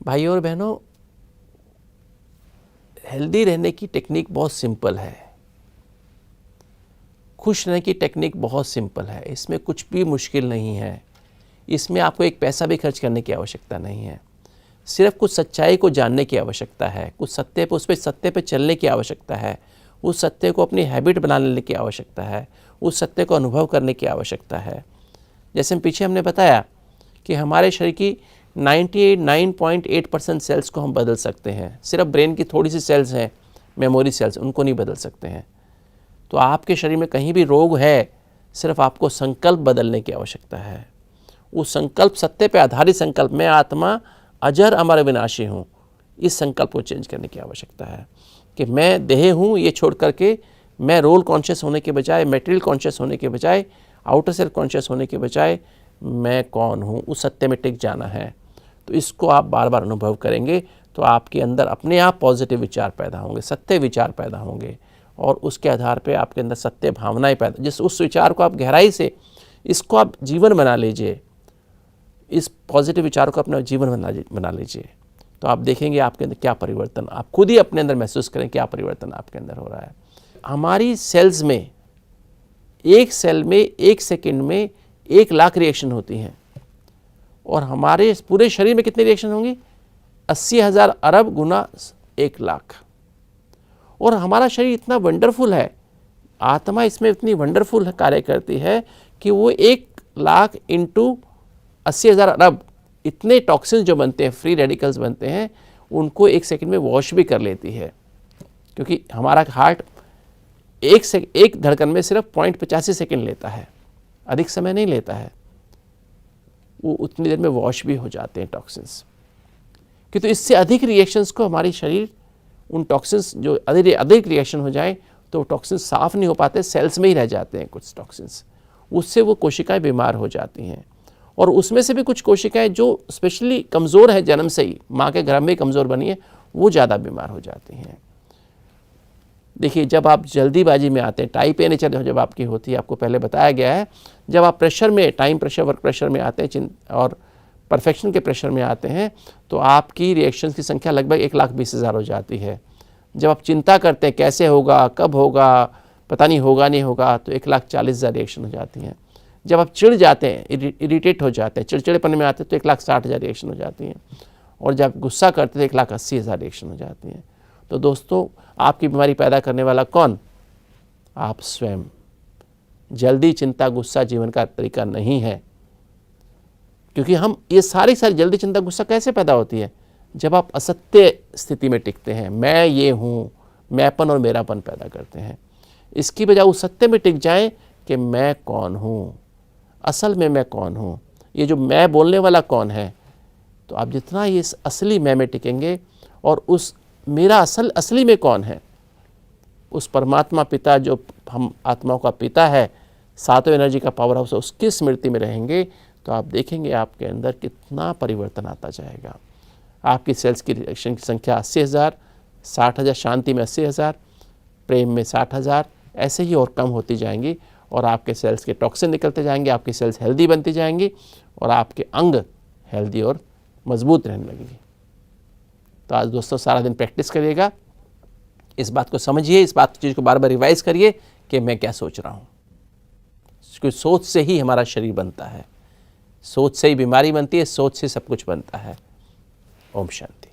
भाइयों और बहनों, हेल्दी रहने की टेक्निक बहुत सिंपल है, खुश रहने की टेक्निक बहुत सिंपल है। इसमें कुछ भी मुश्किल नहीं है। इसमें आपको एक पैसा भी खर्च करने की आवश्यकता नहीं है। सिर्फ कुछ सच्चाई को जानने की आवश्यकता है, कुछ सत्य पे, उस पर सत्य पे चलने की आवश्यकता है, उस सत्य को अपनी हैबिट बना लेने की आवश्यकता है, उस सत्य को अनुभव करने की आवश्यकता है। जैसे पीछे हमने बताया कि हमारे शरीर की 99.8% सेल्स को हम बदल सकते हैं। सिर्फ ब्रेन की थोड़ी सी सेल्स हैं, मेमोरी सेल्स, उनको नहीं बदल सकते हैं। तो आपके शरीर में कहीं भी रोग है, सिर्फ आपको संकल्प बदलने की आवश्यकता है। उस संकल्प, सत्य पे आधारित संकल्प, मैं आत्मा अजर अमर विनाशी हूँ, इस संकल्प को चेंज करने की आवश्यकता है कि मैं देह हूँ, ये छोड़ करके मैं रोल कॉन्शियस होने के बजाय, मटेरियल कॉन्शियस होने के बजाय, आउटर सेल्फ कॉन्शियस होने के बजाय मैं कौन हूँ, उस सत्य में टिक जाना है। तो इसको आप बार बार अनुभव करेंगे तो आपके अंदर अपने आप पॉजिटिव विचार पैदा होंगे, सत्य विचार पैदा होंगे, और उसके आधार पे आपके अंदर सत्य भावनाएं पैदा, जिस उस विचार को आप गहराई से, इसको आप जीवन बना लीजिए, इस पॉजिटिव विचार को अपना जीवन बना लीजिए। तो आप देखेंगे आपके अंदर क्या परिवर्तन, आप खुद ही अपने अंदर महसूस करें क्या परिवर्तन आपके अंदर हो रहा है। हमारी सेल्स में, एक सेल में 1 सेकंड में 1 लाख रिएक्शन होती हैं, और हमारे पूरे शरीर में कितने रिएक्शन होंगी? 80,000 अरब गुना 1 लाख। और हमारा शरीर इतना वंडरफुल है, आत्मा इसमें इतनी वंडरफुल कार्य करती है कि वो 1 लाख इंटू 80,000 अरब इतने टॉक्सिन्स जो बनते हैं, फ्री रेडिकल्स बनते हैं, उनको 1 सेकंड में वॉश भी कर लेती है। क्योंकि हमारा हार्ट एक धड़कन में सिर्फ 0.85 सेकंड लेता है, अधिक समय नहीं लेता है। वो उतनी देर में वॉश भी हो जाते हैं टॉक्सिन्स। कि तो इससे अधिक रिएक्शंस को हमारी शरीर, उन टॉक्सिन्स जो अधिक रिएक्शन हो जाए तो टॉक्सिन्स साफ नहीं हो पाते, सेल्स में ही रह जाते हैं कुछ टॉक्सिन्स, उससे वो कोशिकाएं बीमार हो जाती हैं। और उसमें से भी कुछ कोशिकाएं जो स्पेशली कमज़ोर है, जन्म से ही माँ के गर्भ में कमज़ोर बनी है, वो ज़्यादा बीमार हो जाती हैं। देखिए, जब आप जल्दीबाजी में आते हैं, टाइप ए नेचर जब आपकी होती है, आपको पहले बताया गया है, जब आप प्रेशर में, टाइम प्रेशर, वर्क प्रेशर में आते हैं और परफेक्शन के प्रेशर में आते हैं, तो आपकी रिएक्शंस की संख्या लगभग 1,20,000 हो जाती है। जब आप चिंता करते हैं कैसे होगा, कब होगा, पता नहीं होगा नहीं होगा, तो 1,40,000 रिएक्शन हो जाती हैं। जब आप चिढ़ जाते हैं, इरिटेट हो जाते हैं, चिड़चिड़ेपन में आते हैं, तो 1,60,000 रिएक्शन हो जाती हैं। और जब गुस्सा करते हैं तो 1,80,000 रिएक्शन हो जाती हैं। तो दोस्तों, आपकी बीमारी पैदा करने वाला कौन? आप स्वयं। जल्दी, चिंता, गुस्सा जीवन का तरीका नहीं है। क्योंकि हम ये सारी जल्दी, चिंता, गुस्सा कैसे पैदा होती है? जब आप असत्य स्थिति में टिकते हैं, मैं ये हूँ, मैंपन और मेरापन पैदा करते हैं। इसकी बजाय उस सत्य में टिक जाएं कि मैं कौन हूँ, असल में मैं कौन हूँ, ये जो मैं बोलने वाला कौन है। तो आप जितना ये असली मैं में टिकेंगे और उस मेरा असली में कौन है, उस परमात्मा पिता जो हम आत्माओं का पिता है, सातों एनर्जी का पावर हाउस है, उसकी स्मृति में रहेंगे, तो आप देखेंगे आपके अंदर कितना परिवर्तन आता जाएगा। आपकी सेल्स की रिएक्शन की संख्या 80,000, 60,000, शांति में 80,000, प्रेम में 60,000, ऐसे ही और कम होती जाएंगी, और आपके सेल्स के टॉक्सिन निकलते जाएंगे, आपकी सेल्स हेल्दी बनती जाएंगी, और आपके अंग हेल्दी और मजबूत रहने लगेंगे। तो आज दोस्तों सारा दिन प्रैक्टिस करिएगा, इस बात को समझिए, इस बात चीज़ को बार बार रिवाइज करिए कि मैं क्या सोच रहा हूँ। क्योंकि सोच से ही हमारा शरीर बनता है, सोच से ही बीमारी बनती है, सोच से सब कुछ बनता है। ओम शांति।